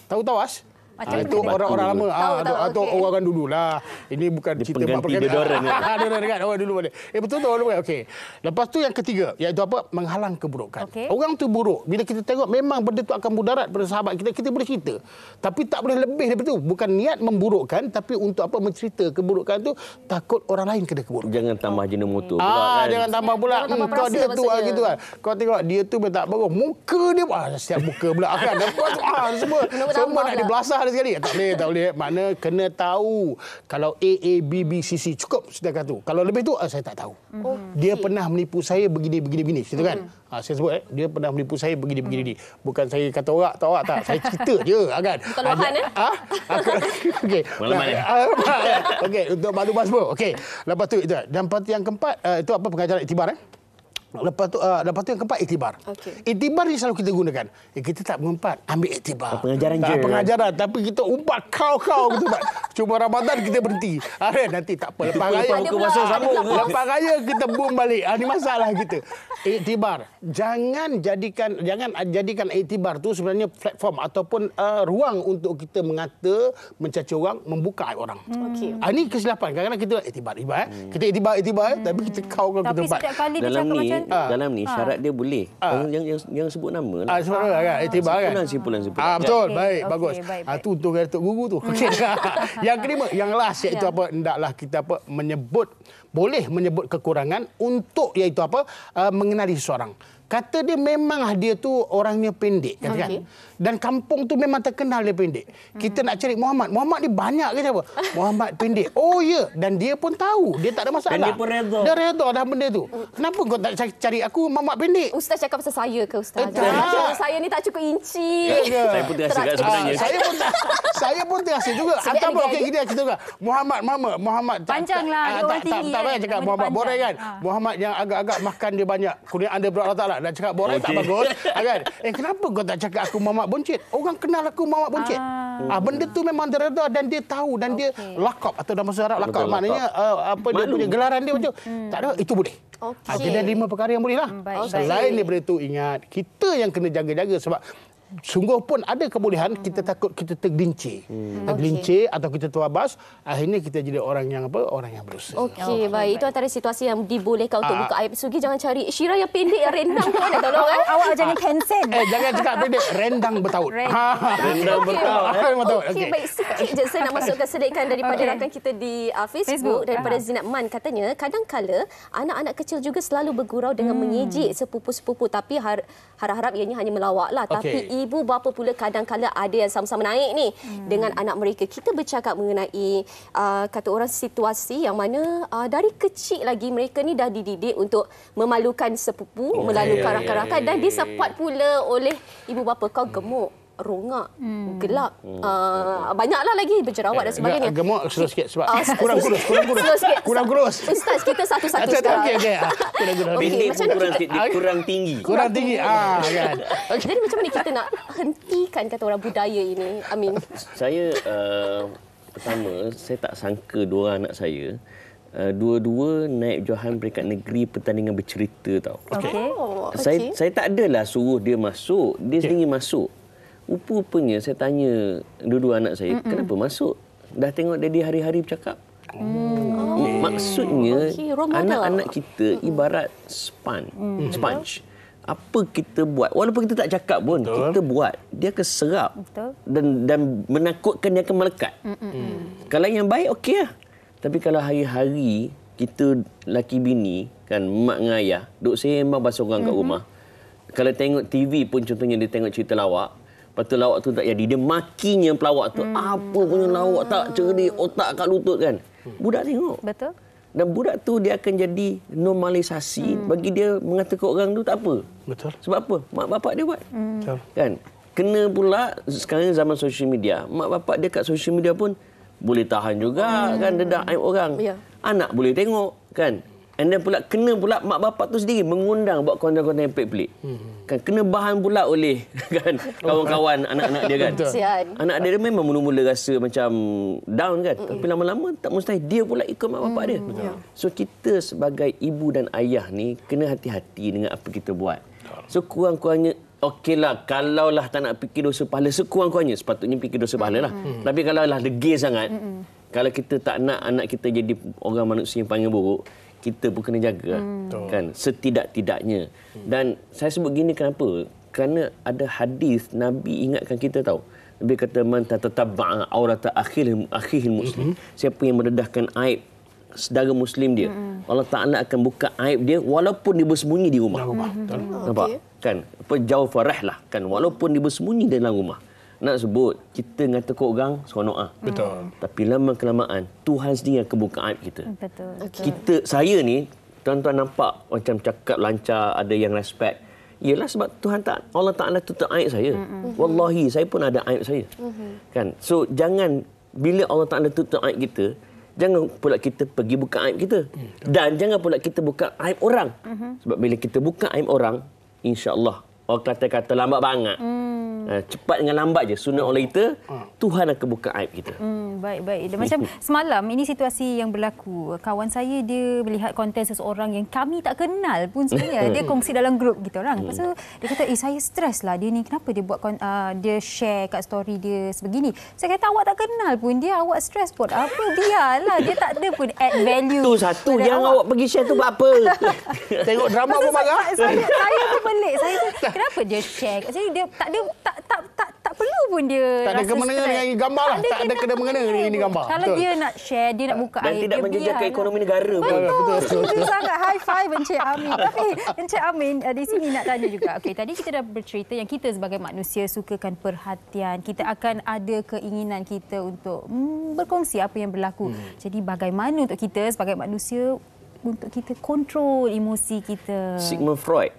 Tahu tawas? Itu orang-orang lama atau orang dululah. Ini bukan cerita pengganti deodoran. Deodoran orang dulu boleh. Betul. Okey. Lepas tu yang ketiga iaitu apa? Menghalang keburukan. Orang tu buruk. Bila kita tengok memang benda tu akan mudarat pada sahabat kita, kita boleh cerita. Tapi tak boleh lebih daripada itu. Bukan niat memburukkan, tapi untuk apa? Mencerita keburukan tu takut orang lain kena keburukan. Jangan tambah jenis motor pula kan. Jangan tambah pula. Kau dia tu gitu kan. Kau tengok dia tu tak bagus. Muka dia siap muka pula kan. Lepas tu semua nak dibelasah sekali. Tak boleh. Makna kena tahu. Kalau A, B, C, cukup setakat tu. Kalau lebih tu, saya tak tahu. Dia pernah menipu saya begini. Cerita kan? Saya sebut, dia pernah menipu saya begini. Bukan saya kata orang tak. Saya cerita je. Kan? Bukan luahan, Okey. Malaman Okey, untuk malu semua. Okey. Lepas tu, itu. Dan yang keempat, itu apa pengajaran iktibar, Lepas tu yang keempat, iktibar. Iktibar ni selalu kita gunakan. Kita tak mengumpat, ambil iktibar. Pengajaran je. Pengajaran. Tapi kita umpat kau gitu. Cuma Ramadan kita berhenti. Nanti tak apa. Lepas raya kita boom balik. Ini masalah kita. Iktibar. Jangan jadikan iktibar tu sebenarnya platform ataupun ruang untuk kita mengata, mencaci orang, membuka aib orang. Ini kesilapan. Kadang-kadang kita iktibar. Kita iktibar. Tapi kita kau ke tempat. Tapi setiap kali dia cakap macam dalam ni syarat dia boleh. Yang sebut nama lah. Sebut nama kan. Iktibar kan. Simpulan. Betul. Baik. Bagus. Itu untuk Datuk Guru tu. Yang kelima, yang last iaitu apa? Hendaklah kita boleh menyebut kekurangan untuk iaitu apa? Mengenali seseorang. Kata dia memang dia tu orangnya pendek, katakan. Dan kampung tu memang terkenal dia pendek. Kita nak cari Muhammad. Muhammad ni banyak ke siapa? Muhammad pendek. Oh ya, dan dia pun tahu. Dia tak ada masalah. Dan dia pun redha. Dia redha dah benda tu. Kenapa kau tak cari aku Muhammad pendek? Ustaz cakap pasal saya ke Ustaz? Saya ni tak cukup inci. Saya pun terasa kat sebenarnya. Saya pun terasa juga. Ataupun okey kita juga. Muhammad panjanglah, orang tinggi. Tak payah cakap Muhammad borai kan. Muhammad yang agak-agak makan dia banyak. Kurniaan dia berat Allah Taala. Nak cakap borai tak bagus, kan? Kenapa kau tak cakap aku Muhammad Buncit? Orang kenal aku Muhammad Buncit. Benda tu memang dia redha dan dia tahu dan dia lakap atau dalam bahasa Arab lakap maknanya apa dia punya gelaran dia macam tak ada, itu boleh. Jadi 5 perkara yang boleh lah. Selain daripada itu, ingat kita yang kena jaga-jaga sebab sungguh pun ada kebolehan kita takut kita tergelincir. Tergelincir atau kita terabas, akhirnya kita jadi orang yang berdosa. Okey, baik. Itu antara situasi yang dibolehkan untuk buka aib. Sugi jangan cari Syira yang pendek yang rendang tu ada tolong Awak jangan cancel. Jangan cakap pendek, rendang bertaut. Rendang bertaut. Okey, baik. Sikit je saya nak masukkan sedikan daripada rakan kita di Facebook daripada Zinat Man, katanya kadang-kala anak-anak kecil juga selalu bergurau dengan mengejek sepupu-sepupu, tapi harap-harap ianya hanya melawaklah. Tapi ibu bapa pula kadang-kala ada yang sama-sama naik ni dengan anak mereka. Kita bercakap mengenai kata orang situasi yang mana dari kecil lagi mereka ni dah dididik untuk memalukan sepupu melalui rakan-rakan dan disepat pula oleh ibu bapa. Kau gemuk, rongak, gelap, banyaklah lagi berjerawat dan sebagainya. Gemuk slow sikit sebab kurang kurus. Ustaz, kita satu-satu sekarang. Pendek pun kurang tinggi. Kurang tinggi. Kan. Jadi macam mana kita nak hentikan kata orang budaya ini, Amin? Saya pertama, saya tak sangka dua anak saya dua-dua naik johan peringkat negeri pertandingan bercerita tau. Saya tak adalah suruh dia masuk, dia sendiri masuk. Rupa-rupanya saya tanya dua-dua anak saya, kenapa masuk? Dah tengok daddy hari-hari bercakap. Maksudnya anak-anak kita ibarat sponge. Apa kita buat, walaupun kita tak cakap pun, kita buat, dia akan serap. Dan menakutkan dia akan melekat. Kalau yang baik, okey lah. Tapi kalau hari-hari kita laki bini, kan, mak dengan ayah, duduk sembang pasal orang kat rumah. Kalau tengok TV pun contohnya dia tengok cerita lawak, lepas tu lawak tu tak jadi, dia makinya pelawak tu. Apa punya lawak tak cerdik, otak kat lutut kan. Budak tengok. Betul. Dan budak tu dia akan jadi normalisasi bagi dia mengatakan orang tu tak apa. Betul. Sebab apa? Mak bapak dia buat. Kan? Kena pula sekarang zaman social media, mak bapak dia kat social media pun boleh tahan juga kan dedah aib orang. Anak boleh tengok kan. And then pula kena pula mak bapak tu sendiri mengundang buat konten-konten yang pelik-pelik. Kan kena bahan pula oleh kan kawan-kawan anak-anak dia kan. Anak dia memang mula-mula rasa macam down kan. Tapi lama-lama tak mustahil dia pula ikut mak bapak dia. So kita sebagai ibu dan ayah ni kena hati-hati dengan apa kita buat. So kurang-kurangnya okeylah, kalaulah tak nak fikir dosa pahala, sekurang-kurangnya sepatutnya fikir dosa pahala lah. Tapi kalau lah degil sangat, kalau kita tak nak anak kita jadi orang manusia yang paling buruk, kita pun kena jaga kan setidak-tidaknya. Dan saya sebut gini kenapa? Kerana ada hadis Nabi ingatkan kita tahu. Nabi kata man tatatabba'a aurata akhihil muslim. Siapa yang mendedahkan aib saudara muslim dia, Allah Taala akan buka aib dia walaupun dia bersembunyi di rumah. Nampak? Kan? Apa jauh farahlah kan walaupun dia bersembunyi dalam rumah. Nak sebut kita ngata kau orang seronok Betul. Tapi lama kelamaan Tuhan sendiri akan buka aib kita. Betul. Saya ni tuan-tuan nampak macam cakap lancar, ada yang respect. Ialah sebab Tuhan tak, Allah Taala tutup aib saya. Wallahi saya pun ada aib saya. Kan? So jangan bila Allah Taala tutup aib kita, jangan pula kita pergi buka aib kita. Dan jangan pula kita buka aib orang. Sebab bila kita buka aib orang, insya-Allah orang kata-kata lambat banget. Cepat dengan lambat je sunnah oleh kita, Tuhan akan buka aib kita. Baik. Macam semalam ini situasi yang berlaku. Kawan saya dia melihat konten seseorang yang kami tak kenal pun sebenarnya. Dia kongsi dalam grup kita orang. Lepas tu dia kata, saya stres lah dia ni. Kenapa dia buat dia share kat story dia sebegini. Saya kata awak tak kenal pun dia, awak stres pun. Apa biarlah, dia tak ada pun add value. Tu satu yang awak pergi share tu buat apa? Tengok drama pun marah. Saya pun pelik. Saya kenapa dia share? Jadi dia tak perlu pun dia tak ada rasa kena-mengena stres. dengan gambar lah. Tak ada kena-mengena dengan ini gambar. Kalau Betul. dia nak share, dia nak buka Dan aib, tidak dia menjejakkan biarlah. ekonomi negara pun. Betul. Setuju sangat. High five Encik Amin. Tapi Encik Amin, di sini nak tanya juga. Okey, tadi kita dah bercerita yang kita sebagai manusia sukakan perhatian. Kita akan ada keinginan kita untuk berkongsi apa yang berlaku. Jadi bagaimana untuk kita sebagai manusia untuk kita kontrol emosi kita? Sigmund Freud,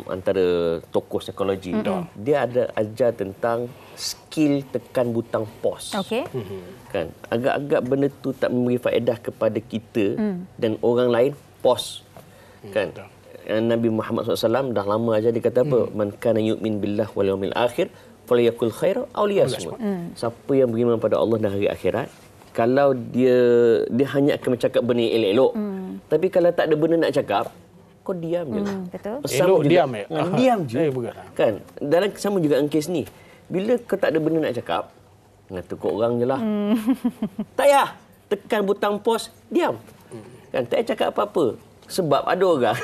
antara tokoh psikologi, dia ada ajar tentang skill tekan butang pause. Okey. Kan, agak-agak benda tu tak memberi faedah kepada kita dan orang lain, pause. Kan, Nabi Muhammad SAW dah lama aja dia kata apa? Man kana yu'min billah wal yawmil akhir falyakul khaira aw liyasmut. Siapa yang beriman pada Allah dan hari akhirat, kalau dia hanya akan bercakap benda yang elok-elok. Tapi kalau tak ada benda nak cakap, kau diam je lah. Betul. Elok diam je. Diam je. Kan? Dalam sama juga dalam kes ni. Bila kau tak ada benda nak cakap, ngata kau orang je lah. Tak payah. Tekan butang pause, diam. Kan? Tak payah cakap apa-apa. Sebab ada orang,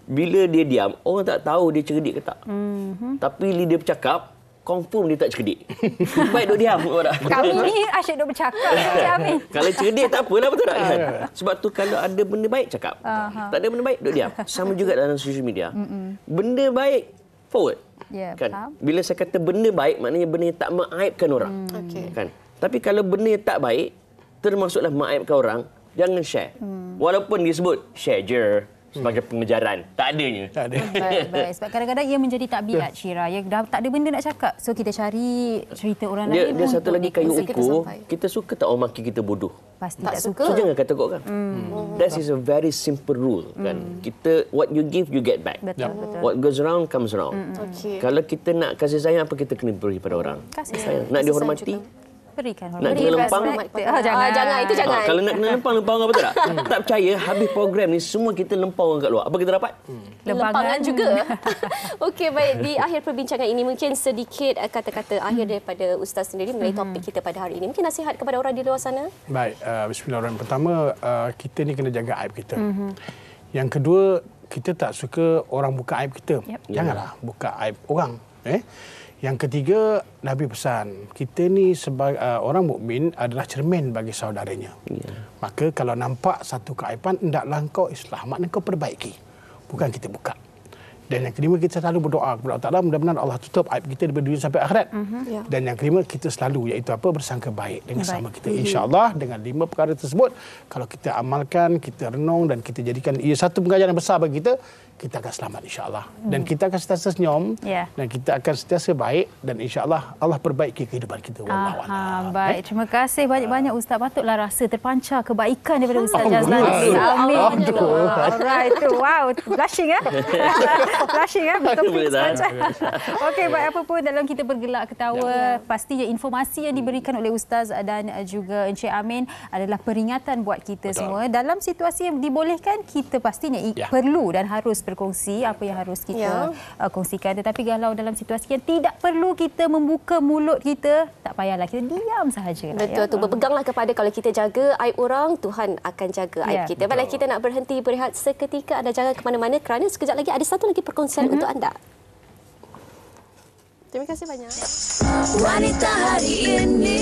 bila dia diam, orang tak tahu dia cerdik ke tak. Tapi bila dia bercakap, confirm dia tak cerdik. Baik duk diam. Kami ni asyik duk bercakap. Kalau cerdik tak apalah, betul tak? Kan? Sebab tu kalau ada benda baik, cakap. Tak ada benda baik, duk diam. Sama juga dalam social media. Benda baik, forward. Kan? Bila saya kata benda baik, maknanya benda yang tak mengaibkan orang. Kan? Tapi kalau benda yang tak baik, termasuklah mengaibkan orang, jangan share. Walaupun dia sebut, share je. Sebagai pengejaran. Tak adanya. Tak ada. Baik. Sebab kadang-kadang ia menjadi tabiat, Syira. Yang dah tak ada benda nak cakap. So, kita cari cerita orang lain. Dia satu lagi kayu ukur. Kita suka tak orang maki kita bodoh? Pasti tak suka. So, jangan kata kau kan. That is a very simple rule. Kan? Kita, what you give, you get back. Betul. What goes around, comes around. Kalau kita nak kasih sayang, apa kita kena beri pada orang? Kasih sayang. Nak dihormati? Berikan hormat. Nak kena lempang? Jangan, itu jangan. Kalau nak kena lempang orang betul tak? Tak percaya, habis program ni semua kita lempang orang kat luar. Apa kita dapat? Lempangan juga. Okey, baik. Di akhir perbincangan ini mungkin sedikit kata-kata akhir daripada Ustaz sendiri mengenai topik kita pada hari ini. Mungkin nasihat kepada orang di luar sana? Baik, bismillahirrahmanirrahim. Pertama, kita ni kena jaga aib kita. Yang kedua, kita tak suka orang buka aib kita. Janganlah buka aib orang. Yang ketiga, Nabi pesan, kita ni sebagai orang mukmin adalah cermin bagi saudaranya. Maka kalau nampak satu keaiban, hendaklah kau islah, maknanya kau perbaiki. Bukan kita buka. Dan yang kelima, kita selalu berdoa kepada Allah Ta'ala, mudah-mudahan Allah tutup aib kita daripada dunia sampai akhirat. Dan yang kelima, kita selalu, iaitu apa? Bersangka baik dengan sama kita. InsyaAllah, dengan 5 perkara tersebut, kalau kita amalkan, kita renung dan kita jadikan ia satu pengajaran yang besar bagi kita akan selamat insya-Allah. Dan kita akan sentiasa senyum dan kita akan sentiasa baik dan insya-Allah Allah perbaiki kehidupan kita. Wallahu a'lam. Baik, terima kasih banyak-banyak Ustaz. Patutlah rasa terpancar kebaikan daripada Ustaz Jazlan. Amin. Alright, tu. Wow, blushing blushing betul terpancar. Okey, baik, apa pun dalam kita bergelak ketawa, pastinya informasi yang diberikan oleh Ustaz dan juga Encik Amin adalah peringatan buat kita semua. Dalam situasi yang dibolehkan, kita pastinya perlu dan harus berkongsi apa yang harus kita kongsikan. Tetapi kalau dalam situasi yang tidak perlu kita membuka mulut kita, tak payahlah, kita diam sahaja. Betul tu. Berpeganglah kepada kalau kita jaga aib orang, Tuhan akan jaga aib kita. Baiklah, kita nak berhenti berehat seketika. Anda jangan ke mana-mana kerana sekejap lagi ada satu lagi perkongsian untuk anda. Terima kasih banyak. Wanita hari ini.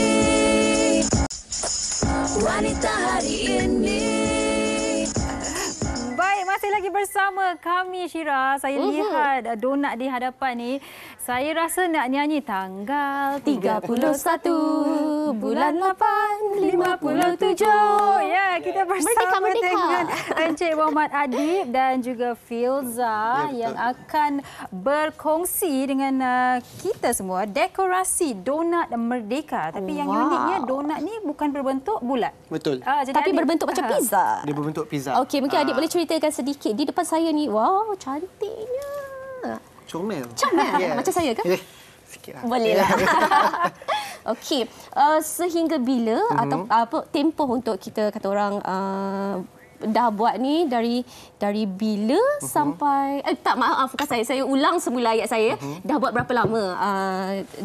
Wanita hari ini. Baik, masih lagi bersama kami, Syira. Saya lihat donat di hadapan ni. Saya rasa nak nyanyi tanggal 31 bulan 8 57. Ya, kita bersama dengan Encik Muhammad Adib dan juga Filza yang akan berkongsi dengan kita semua dekorasi donat merdeka. Tapi yang uniknya donat ni bukan berbentuk bulat. Betul. Tapi berbentuk macam pizza. Dia berbentuk pizza. Okey, mungkin Adik boleh ceritakan sedikit. Di depan saya ni, wow, cantiknya. Comel. Yeah. Macam saya kan? Sikitlah. Bolehlah. Okey, sehingga bila atau apa tempoh untuk kita kata orang dah buat ni dari bila sampai tak, maaf bukan saya ulang semula ayat saya. Dah buat berapa lama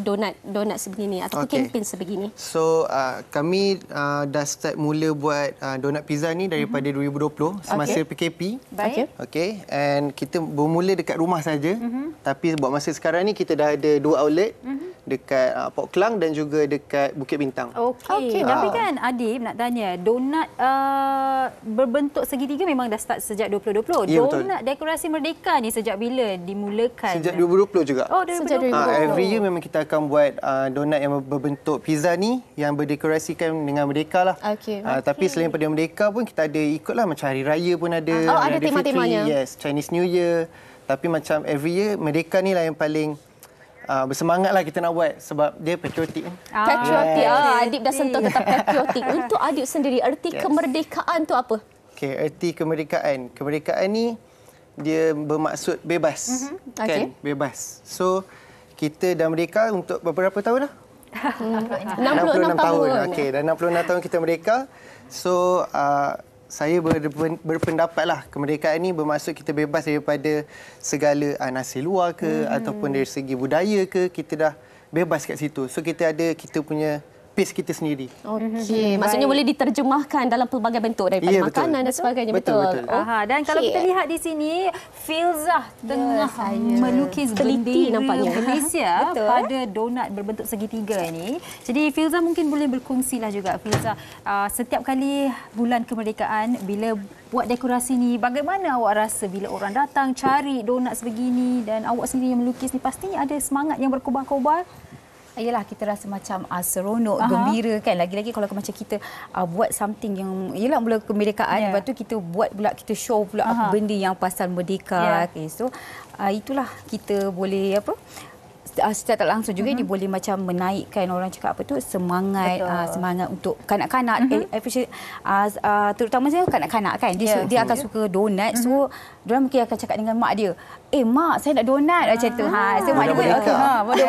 donat sebegini ataupun kempen sebegini? So kami dah start mula buat donat pizza ni daripada 2020 semasa PKP. Baik. Okey, and kita bermula dekat rumah saja. Tapi buat masa sekarang ni kita dah ada 2 outlet dekat Port Klang dan juga dekat Bukit Bintang. Okey. Tapi kan Adib nak tanya, donat berbentuk segitiga memang dah start sejak 2020. Ya, Donat dekorasi Merdeka ni sejak bila dimulakan? Sejak 2020 juga. Oh, 2020. Sejak 2020. Every year memang kita akan buat donat yang berbentuk pizza ni yang berdekorasikan dengan Merdeka lah. Tapi selain pada Merdeka pun kita ada ikutlah macam Hari Raya pun ada. Ada tema-temanya. Yes, Chinese New Year. Tapi macam every year Merdeka ni lah yang paling bersemangat lah kita nak buat sebab dia patriotik. Patriotik. Adib dah sentuh tentang patriotik. Untuk Adib sendiri, erti kemerdekaan tu apa? Okey, erti kemerdekaan. Kemerdekaan ni dia bermaksud bebas. Kan? Bebas. So, kita dah merdeka untuk beberapa tahun dah? 66 tahun. Okey, dah 66 tahun kita merdeka. So, saya berpendapatlah kemerdekaan ini bermaksud kita bebas daripada segala nasir luar ke ataupun dari segi budaya ke, kita dah bebas kat situ. So kita punya pace kita sendiri. Okey, maksudnya boleh diterjemahkan dalam pelbagai bentuk daripada makanan dan sebagainya. Betul. Dan kalau kita lihat di sini, Filzah tengah melukis bendera Malaysia pada donat berbentuk segitiga ini. Jadi Filzah mungkin boleh berkongsilah juga, Filzah, setiap kali bulan kemerdekaan bila buat dekorasi ni, bagaimana awak rasa bila orang datang cari donat sebegini dan awak sendiri yang melukis ni, pastinya ada semangat yang berkobar-kobar? Yelah, kita rasa macam seronok, gembira kan. Lagi-lagi kalau macam kita buat something yang, yelah mula kemerdekaan, lepas tu kita buat pula, kita show pula apa benda yang pasal merdeka. Okay. So, itulah kita boleh secara tak langsung juga dia boleh macam menaikkan, orang cakap apa tu, semangat semangat untuk kanak-kanak, terutama saya kanak-kanak kan, dia akan suka donat. So diorang mungkin akan cakap dengan mak dia, mak saya nak donat macam tu. So mak dia pun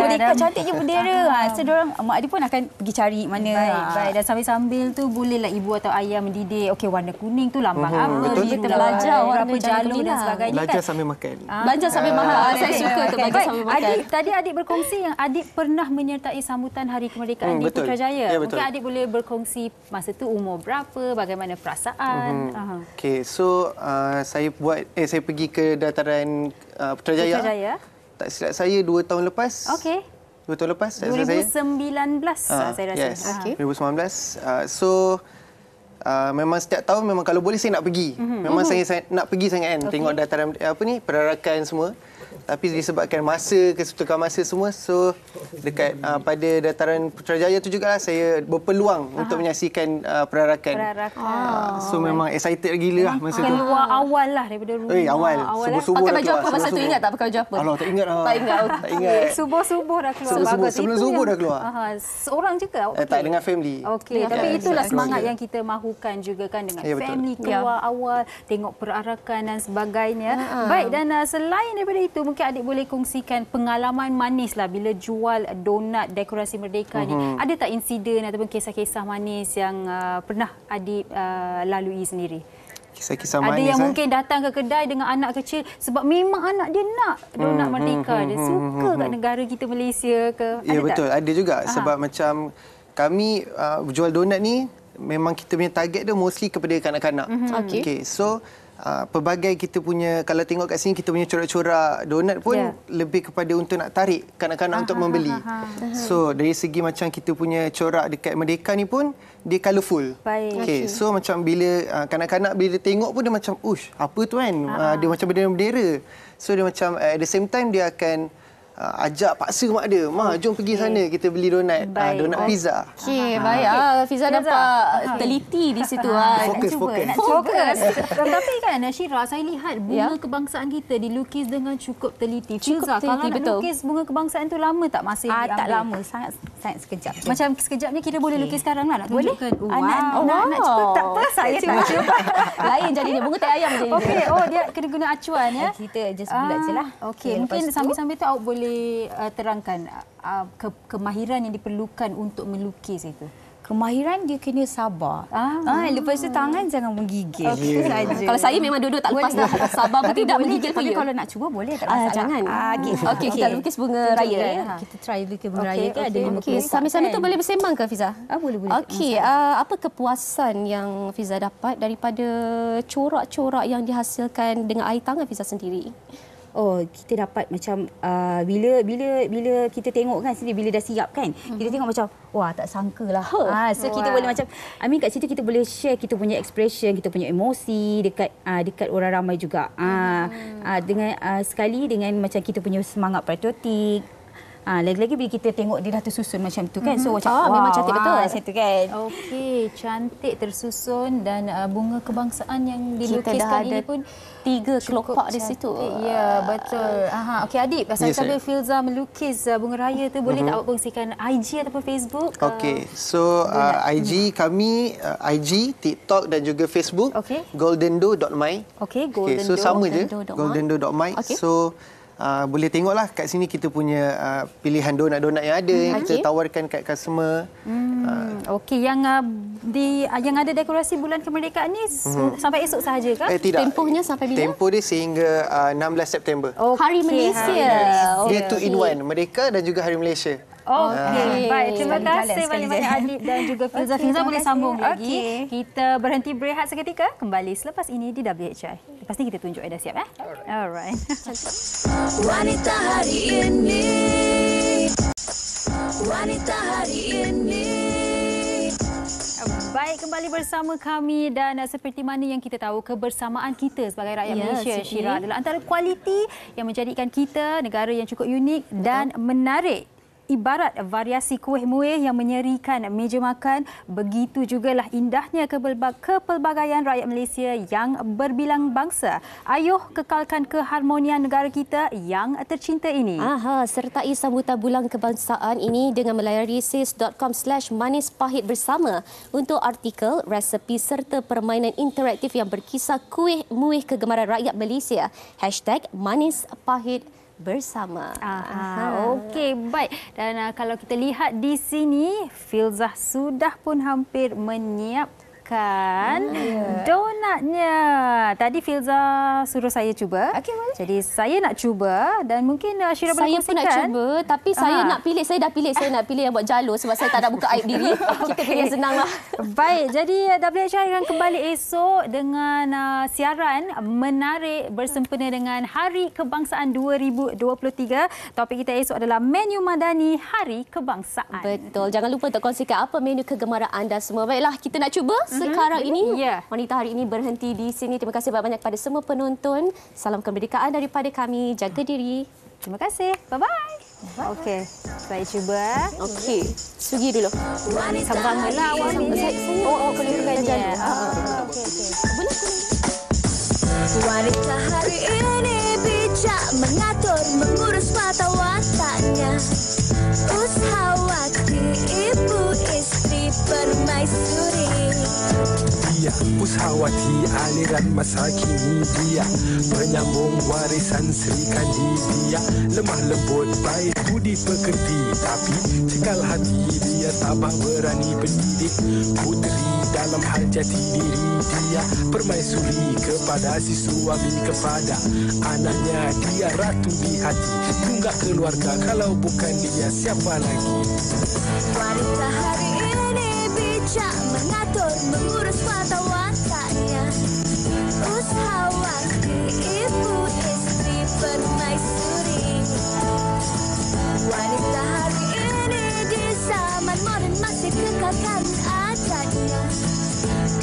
merdeka cantiknya bendera. So mak dia pun akan pergi cari mana. Baik. Dan sambil-sambil tu bolehlah ibu atau ayah mendidik, okey warna kuning tu lambang apa, kita belajar berapa jalur dan sebagainya. Belajar sambil makan. Belajar sambil makan. Saya suka tu belajar sambil makan. Tadi Adik berkongsi yang Adik pernah menyertai sambutan Hari Kemerdekaan di Putrajaya. Mungkin Adik boleh berkongsi masa tu umur berapa, bagaimana perasaan? Okey, so saya pergi ke dataran Putrajaya. Tak silap saya 2 tahun lepas. Okey. 2 tahun lepas. 2019 saya rasa. Yes, 2019. So memang setiap tahun memang kalau boleh saya nak pergi. Memang saya nak pergi sangat kan, tengok dataran perarakan semua. Tapi disebabkan masa, kesetukan masa semua, so dekat pada dataran Putrajaya tu jugalah saya berpeluang untuk menyaksikan perarakan. So memang excited gila lah masa tu. Keluar awal lah daripada rumah. Awal. Subuh-subuh pakai baju apa masa tu, ingat tak pakai baju apa? Alah, tak ingat lah. Tak ingat. Subuh-subuh dah keluar. Sebelum subuh dah keluar. Seorang juga? Tak, dengan family. Okey, tapi itulah semangat yang kita mahukan juga kan, dengan family, keluar awal, tengok perarakan dan sebagainya. Baik, dan selain daripada itu, mungkin Adik boleh kongsikan pengalaman manis lah bila jual donat dekorasi Merdeka ni. Ada tak insiden ataupun kisah-kisah manis yang pernah Adik lalui sendiri? Kisah-kisah manis. Ada yang mungkin datang ke kedai dengan anak kecil sebab memang anak dia nak donat Merdeka. Dia suka kat negara kita Malaysia ke? Ya, betul. Ada juga. Sebab macam kami jual donat ni, memang kita punya target dia mostly kepada kanak-kanak. Okay. So, pelbagai kita punya, kalau tengok kat sini kita punya corak-corak donat pun lebih kepada untuk nak tarik kanak-kanak untuk membeli. So dari segi macam kita punya corak dekat Merdeka ni pun dia colourful. Okay. So macam bila kanak-kanak bila dia tengok pun dia macam, ush, apa tu kan? Dia macam bendera-bendera. So dia macam at the same time dia akan ajak paksa mak dia, jom pergi sana kita beli donat, donat pizza. Okey, baik. Fiza nampak teliti di situ. Fokus. Tapi kan Syira, saya lihat bunga kebangsaan kita dilukis dengan cukup teliti. Fiza, kalau nak lukis bunga kebangsaan tu lama tak masa diambil? Tak lama, sangat sekejap. Macam sekejap ni kita boleh lukis sekarang lah, nak tunjukkan. Anak cuba tak apa, saya cuba. Lain jadinya, bunga tai ayam jadinya. Okey, dia kena guna acuan ya. Kita just bulat je lah. Okey, mungkin sambil-sambil tu awak boleh terangkan kemahiran yang diperlukan untuk melukis itu. Kemahiran dia kena sabar. Lepas tu tangan jangan menggigil. Kalau saya memang duduk tak lepas dah. Sabar pun tidak menggigil. Tapi kalau nak cuba boleh, tak masalah. Jangan. Okey, kita lukis bunga raya. Kita try lukis bunga raya ke, ada 5 sambil-sambil tu boleh bersembang ke Fiza? Boleh. Okey, apa kepuasan yang Fiza dapat daripada corak-corak yang dihasilkan dengan air tangan Fiza sendiri? kita dapat macam bila kita tengok kan sini, bila dah siap kan, kita tengok macam wah, tak sangka lah. So kita boleh macam kat situ kita boleh share kita punya expression, kita punya emosi dekat orang ramai juga. Dengan sekali dengan macam kita punya semangat patriotik. Lagi-lagi bila kita tengok dia dah tersusun macam tu kan. So macam memang cantik betul macam tu kan. Okey, cantik tersusun dan bunga kebangsaan yang dilukiskan ini pun 3 kelopak di situ. Ya, betul. Okey Adib, sambil Filza melukis bunga raya tu, boleh tak awak kongsikan IG ataupun Facebook? Okey, so IG kami, IG, TikTok dan juga Facebook, goldendo.my. Okey, goldendo. So sama je, goldendo.my. So boleh tengoklah kat sini kita punya pilihan donat-donat yang ada yang kita tawarkan kat customer. Okey, yang ada dekorasi bulan kemerdekaan ni sampai esok sahaja ke? Tidak. Tempohnya sampai bila? Tempoh dia sehingga 16 September. Hari Malaysia. Dia 2 in 1, Merdeka dan juga Hari Malaysia. Okey, baik. Terima kasih banyak-banyak Adib dan juga Filza. Filza boleh sambung lagi. Kita berhenti berehat seketika. Kembali selepas ini di WHI. Lepas ni kita tunjuk dah siap Alright. Wanita hari ini. Wanita hari ini. Baik, kembali bersama kami dan seperti mana yang kita tahu, kebersamaan kita sebagai rakyat Malaysia, Syira, adalah antara kualiti yang menjadikan kita negara yang cukup unik dan menarik. Ibarat variasi kuih muih yang menyerikan meja makan, begitu jugalah indahnya kepelbagaian rakyat Malaysia yang berbilang bangsa. Ayuh kekalkan keharmonian negara kita yang tercinta ini. Sertai sambutan bulan kebangsaan ini dengan melayari sis.com/manispahit bersama untuk artikel, resepi serta permainan interaktif yang berkisah kuih muih kegemaran rakyat Malaysia. #manispahit bersama. Okey, baik. Dan kalau kita lihat di sini, Filzah sudah pun hampir menyiapkan donatnya. Tadi Filza suruh saya cuba. Jadi saya nak cuba dan mungkin Syira boleh kongsikan. Saya pun nak cuba, tapi saya nak pilih, saya dah pilih yang buat jalur sebab saya tak nak buka aib diri. Kita pilih yang senanglah. Baik, jadi WHI akan kembali esok dengan siaran menarik bersempena dengan Hari Kebangsaan 2023. Topik kita esok adalah menu madani Hari Kebangsaan. Betul. Jangan lupa untuk kongsikan apa menu kegemaran anda semua. Baiklah, kita nak cuba sekarang ini. Wanita hari ini berhenti di sini. Terima kasih banyak kepada semua penonton. Salam kemerdekaan daripada kami. Jaga diri. Terima kasih. Bye-bye. Okey, saya cuba. Okey, Sugi dulu. Sama-samalah awak ni. Awak boleh bukannya. Boleh. Wanita hari ini bijak mengatur, mengurus mata wataknya. Usahawati, ibu istri permaisuri. Dia Usahawati, aliran masa kini. Dia penyambung warisan Sri Kandi. Dia lemah lembut, baik budi pekerti, tapi cekal hati. Dia tabah berani pendidik puteri dalam hal jati diri. Dia permaisuri kepada si suami, kepada anaknya. Dia ratu di hati, tunggak keluarga. Kalau bukan dia, siapa lagi? Wanita hari ini bijak mengatur, mengurus mata wataknya. Usahawati, ibu istri permaisuri. Wanita hari ini di zaman moden masih kekalkan adatnya.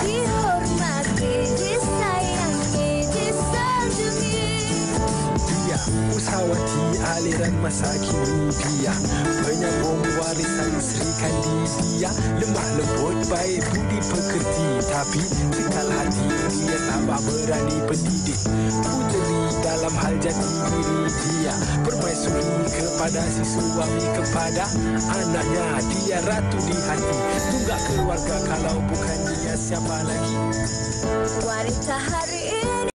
Dihormati, disayangi, disanjungi. Dia Usahawati, aliran masa kini. Dia penyambung warisan Sri Kandi. Dia lemah lembut, baik budi pekerti, tapi cekal hati. Dia tabah berani pendidik puteri dalam hal jati diri. Dia permaisuri kepada si suami, kepada anaknya. Dia ratu di hati, tunggak keluarga. Kalau bukan dia, siapa lagi? Wanita hari ini